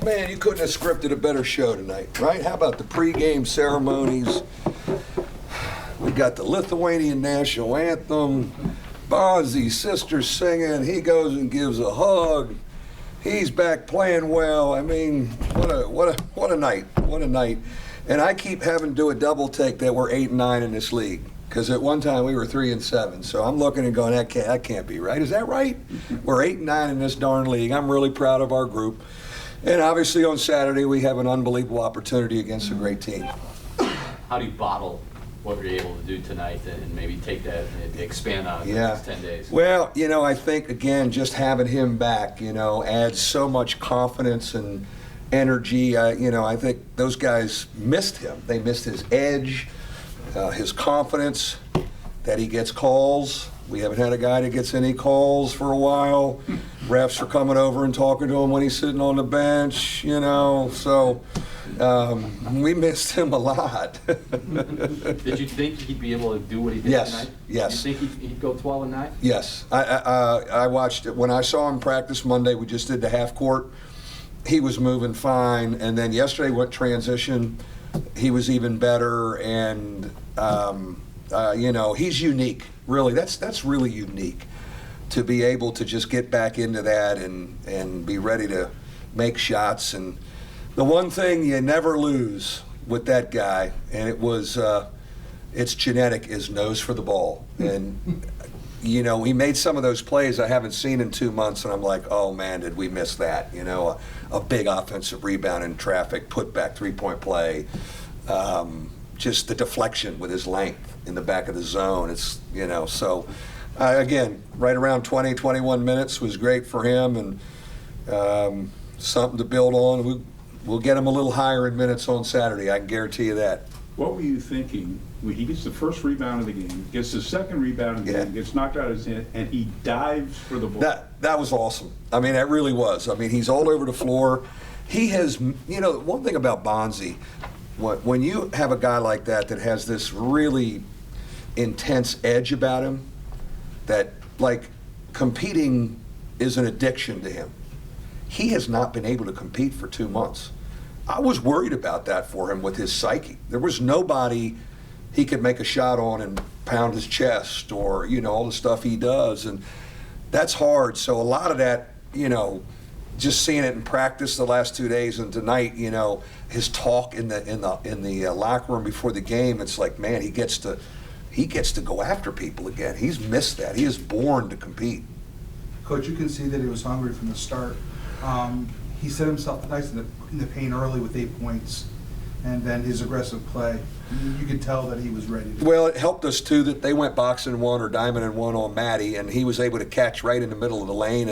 Man, you couldn't have scripted a better show tonight, right? How about the pregame ceremonies? We got the Lithuanian national anthem, Bonzi's sister singing, he goes and gives a hug. He's back playing well. I mean, what a night. What a night. And I keep having to do a double take that we're 8-9 in this league. Because at one time we were 3-7, so I'm looking and going, that can't be right. Is that right? We're 8-9 in this darn league. I'm really proud of our group, and obviously on Saturday we have an unbelievable opportunity against a great team. How do you bottle what you're able to do tonight, and maybe take that and expand on it in the next 10 days? Well, I think again, just having him back, adds so much confidence and energy. I think those guys missed him. They missed his edge. His confidence, that he gets calls. We haven't had a guy that gets any calls for a while. Refs are coming over and talking to him when he's sitting on the bench, so we missed him a lot. Did you think he'd be able to do what he did tonight? Yes. Did you think he'd go 12-9? Yes. I watched it. When I saw him practice Monday, we just did the half court. He was moving fine, and then yesterday went transition. He was even better, and he's unique. Really, that's really unique to be able to just get back into that and be ready to make shots. And the one thing you never lose with that guy, and it's genetic, is nose for the ball. And he made some of those plays I haven't seen in 2 months, and I'm like, oh man, did we miss that? A big offensive rebound in traffic, put back 3-point play, just the deflection with his length in the back of the zone. It's, so again, right around 20, 21 minutes was great for him, and something to build on. We'll get him a little higher in minutes on Saturday, I can guarantee you that. What were you thinking when he gets the first rebound of the game, gets the second rebound of the game, gets knocked out of his hand, and he dives for the ball? That was awesome. I mean, that really was. I mean, he's all over the floor. He has, one thing about Bonzi, when you have a guy like that has this really intense edge about him, that like competing is an addiction to him. He has not been able to compete for 2 months. I was worried about that for him with his psyche. There was nobody he could make a shot on and pound his chest or, all the stuff he does. And that's hard. So a lot of that, just seeing it in practice the last 2 days and tonight, his talk in the locker room before the game, it's like, man, he gets to go after people again. He's missed that. He is born to compete. Coach, you can see that he was hungry from the start. He set himself nice in the paint early with 8 points, and then his aggressive play. You could tell that he was ready. Well, it helped us too that they went boxing one or diamond and one on Matty, and he was able to catch right in the middle of the lane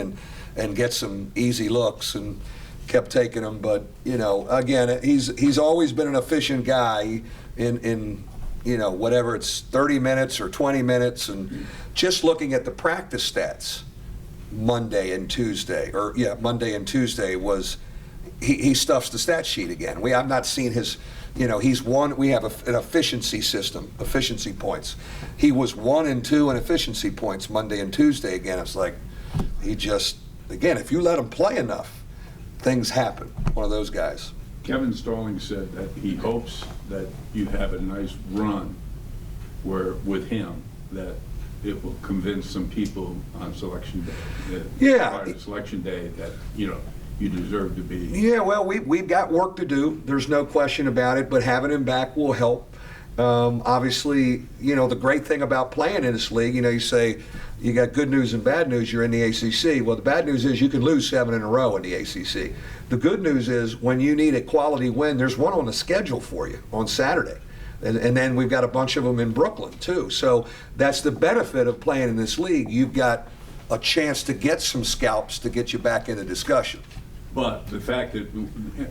and get some easy looks and kept taking them. But again, he's always been an efficient guy in whatever it's 30 minutes or 20 minutes, and just looking at the practice stats. Monday and Tuesday was he stuffs the stat sheet again. I've not seen his, he's one. We have an efficiency system, efficiency points. He was 1 and 2 in efficiency points Monday and Tuesday again. It's like he just, again, if you let him play enough, things happen. One of those guys. Kevin Stalling said that he hopes that you have a nice run with him that it will convince some people on selection day, selection day, that you deserve to be. Yeah, well, we've got work to do. There's no question about it. But having him back will help. Obviously, the great thing about playing in this league, you say you got good news and bad news. You're in the ACC. Well, the bad news is you can lose 7 in a row in the ACC. The good news is when you need a quality win, there's one on the schedule for you on Saturday. And then we've got a bunch of them in Brooklyn, too. So that's the benefit of playing in this league. You've got a chance to get some scalps to get you back in the discussion. But the fact that,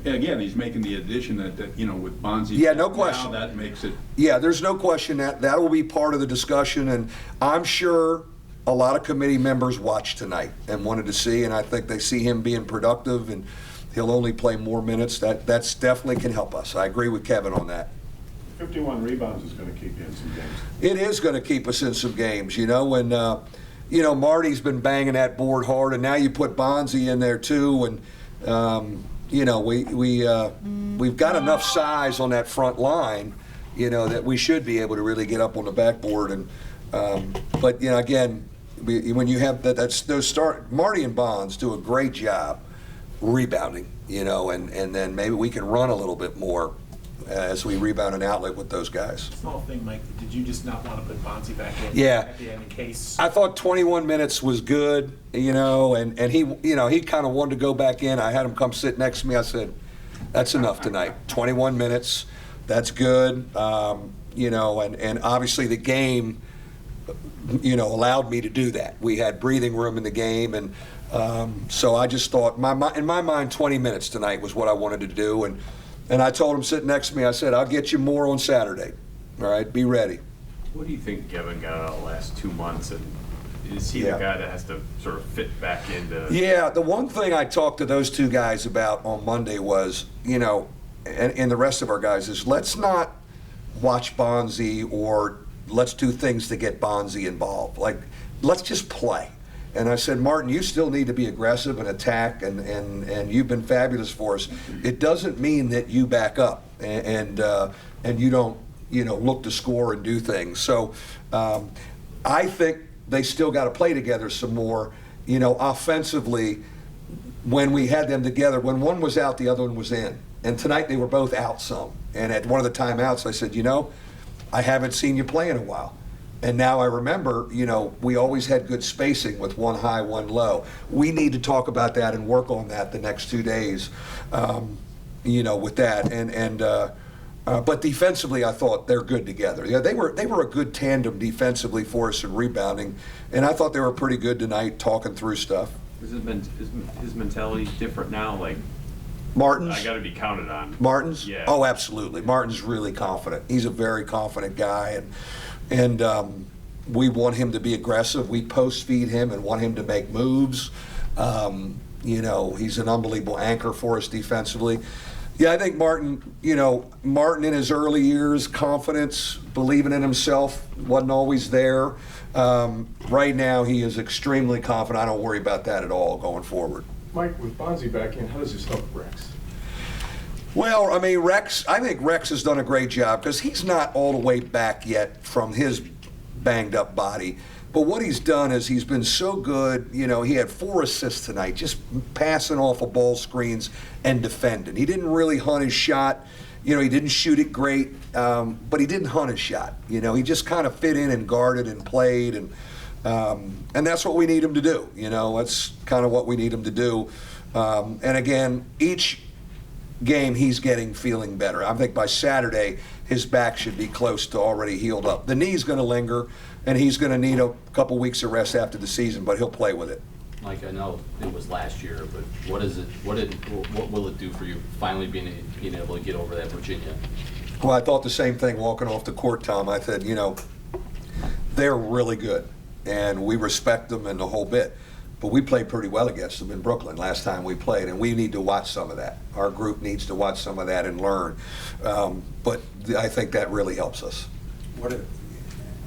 again, he's making the addition that with Bonzi. Yeah, no question. Now that makes it. Yeah, there's no question that will be part of the discussion. And I'm sure a lot of committee members watched tonight and wanted to see, and I think they see him being productive, and he'll only play more minutes. That's definitely can help us. I agree with Kevin on that. 51 rebounds is going to keep you in some games. It is going to keep us in some games, when Marty's been banging that board hard, and now you put Bonzi in there too, and we've got enough size on that front line, that we should be able to really get up on the backboard. And but again, when you have Marty and Bonds do a great job rebounding, and then maybe we can run a little bit more as we rebound an outlet with those guys. Small thing, Mike, did you just not want to put Bonzi back in Yeah. at the end in case? I thought 21 minutes was good, and he kind of wanted to go back in. I had him come sit next to me. I said, that's enough tonight. 21 minutes, that's good. And obviously the game, allowed me to do that. We had breathing room in the game, and so I just thought, in my mind, 20 minutes tonight was what I wanted to do. And I told him sitting next to me, I said, I'll get you more on Saturday. All right, be ready. What do you think Kevin got out of the last 2 months? And is he the guy that has to sort of fit back into? Yeah, the one thing I talked to those two guys about on Monday was, and the rest of our guys, is let's not watch Bonzi or let's do things to get Bonzi involved. Like, let's just play. And I said, Martin, you still need to be aggressive and attack, and you've been fabulous for us. It doesn't mean that you back up and you don't, look to score and do things. So I think they still got to play together some more. Offensively, when we had them together, when one was out, the other one was in. And tonight they were both out some. And at one of the timeouts, I said, I haven't seen you play in a while. And now I remember, we always had good spacing with one high, one low. We need to talk about that and work on that the next 2 days, with that. But defensively, I thought they're good together. Yeah, they were a good tandem defensively for us in rebounding, and I thought they were pretty good tonight talking through stuff. Is his mentality different now? Like, Martin's? I got to be counted on. Martin's? Yeah. Oh, absolutely. Martin's really confident. He's a very confident guy, and we want him to be aggressive. We post feed him and want him to make moves. He's an unbelievable anchor for us defensively. Yeah, I think Martin in his early years, confidence, believing in himself, wasn't always there. Right now, he is extremely confident. I don't worry about that at all going forward. Mike, with Bonzi back in, how does this help Rex? Well, I mean, I think Rex has done a great job because he's not all the way back yet from his banged up body. But what he's done is he's been so good. He had 4 assists tonight, just passing off of ball screens and defending. He didn't really hunt his shot. He didn't shoot it great, but he didn't hunt his shot. He just kind of fit in and guarded and played, and that's what we need him to do. That's kind of what we need him to do. And again, each game he's feeling better. I think by Saturday his back should be close to already healed up. The knee's going to linger, and he's going to need a couple weeks of rest after the season, but he'll play with it. Mike, I know it was last year, but what will it do for you finally being able to get over that Virginia? Well, I thought the same thing walking off the court, Tom. I said, they're really good, and we respect them and the whole bit. But we played pretty well against them in Brooklyn last time we played, and we need to watch some of that. Our group needs to watch some of that and learn. But I think that really helps us.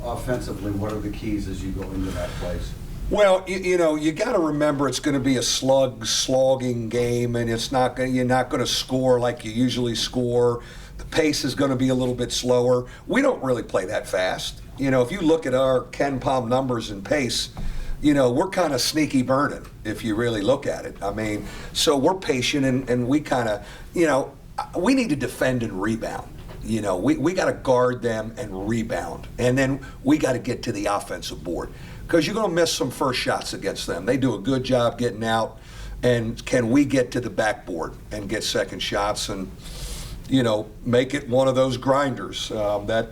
Offensively, what are the keys as you go into that place? Well, you got to remember it's going to be a slogging game, and you're not going to score like you usually score. The pace is going to be a little bit slower. We don't really play that fast. If you look at our Ken Palm numbers and pace, we're kind of sneaky burning if you really look at it. I mean, so we're patient, and we kind of, we need to defend and rebound. We got to guard them and rebound, and then we got to get to the offensive board because you're going to miss some first shots against them. They do a good job getting out, and can we get to the backboard and get second shots and, make it one of those grinders that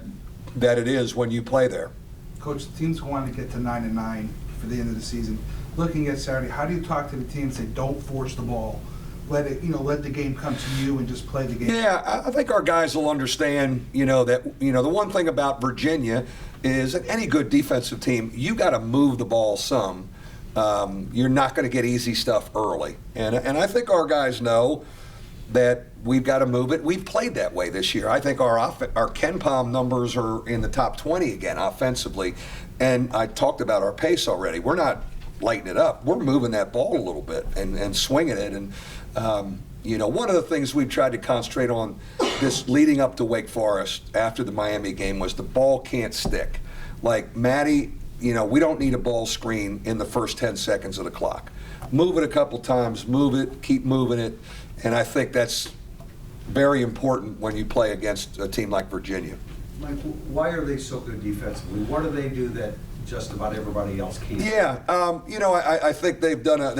it is when you play there. Coach, the team's going to get to 9-9 for the end of the season. Looking at Saturday, how do you talk to the team and say, don't force the ball? Let it, let the game come to you and just play the game. Yeah, I think our guys will understand, that, the one thing about Virginia is that any good defensive team, you got to move the ball some. You're not going to get easy stuff early. And I think our guys know that we've got to move it. We've played that way this year. I think our Ken Palm numbers are in the top 20 again offensively. And I talked about our pace already. We're not lighting it up. We're moving that ball a little bit and swinging it. And One of the things we've tried to concentrate on this leading up to Wake Forest after the Miami game was the ball can't stick. Like Maddie, we don't need a ball screen in the first 10 seconds of the clock. Move it a couple times, move it, keep moving it, and I think that's very important when you play against a team like Virginia. Mike, why are they so good defensively? What do they do that just about everybody else can't? Yeah, I think they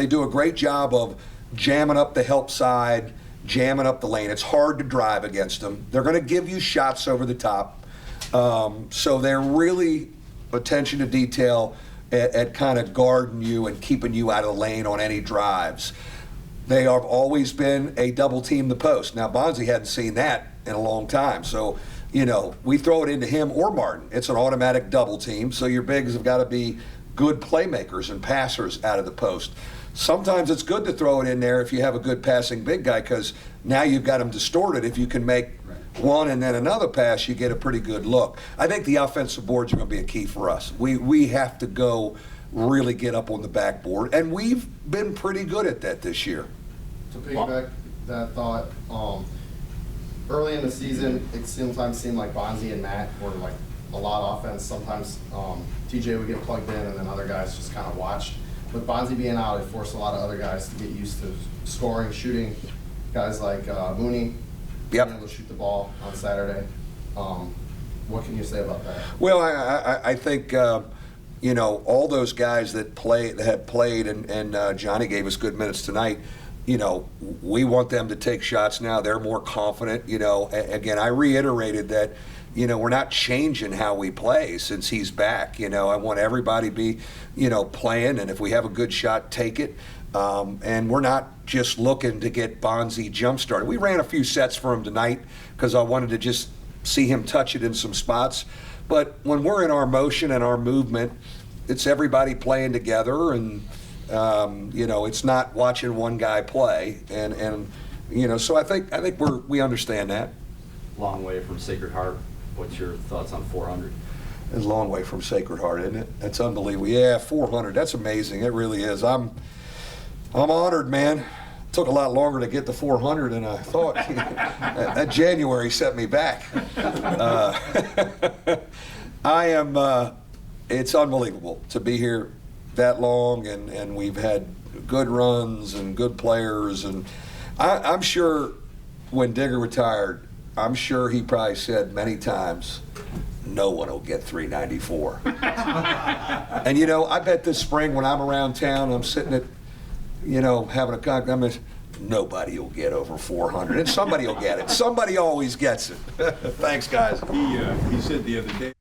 do a great job of jamming up the help side, jamming up the lane. It's hard to drive against them. They're going to give you shots over the top. So they're really attention to detail at kind of guarding you and keeping you out of the lane on any drives. They have always been a double team the post. Now, Bonzi hadn't seen that in a long time. So, we throw it into him or Martin. It's an automatic double team. So your bigs have got to be good playmakers and passers out of the post. Sometimes it's good to throw it in there if you have a good passing big guy, because now you've got him distorted. If you can make one and then another pass, you get a pretty good look. I think the offensive boards are going to be a key for us. We have to go really get up on the backboard, and we've been pretty good at that this year. To piggyback that thought, early in the season, it sometimes seemed like Bonzi and Matt were like a lot of offense. Sometimes TJ would get plugged in, and then other guys just kind of watched. With Bonzi being out, it forced a lot of other guys to get used to scoring, shooting. Guys like Mooney being able to shoot the ball on Saturday. What can you say about that? Well, I think all those guys that have played, and Johnny gave us good minutes tonight. We want them to take shots now. They're more confident. Again, I reiterated that. We're not changing how we play since he's back. I want everybody to be, playing, and if we have a good shot, take it. And we're not just looking to get Bonzi jump-started. We ran a few sets for him tonight because I wanted to just see him touch it in some spots. But when we're in our motion and our movement, it's everybody playing together, and it's not watching one guy play. And so I think we understand that. Long way from Sacred Heart. What's your thoughts on 400? It's a long way from Sacred Heart, isn't it? That's unbelievable. Yeah, 400. That's amazing. It really is. I'm honored, man. It took a lot longer to get to 400 than I thought. That January set me back. I am. It's unbelievable to be here that long, and we've had good runs and good players, and I'm sure when Digger retired, I'm sure he probably said many times, no one will get 394. And I bet this spring when I'm around town, I'm sitting at, having a cocktail, nobody will get over 400, and somebody will get it. Somebody always gets it. Thanks, guys. He said the other day.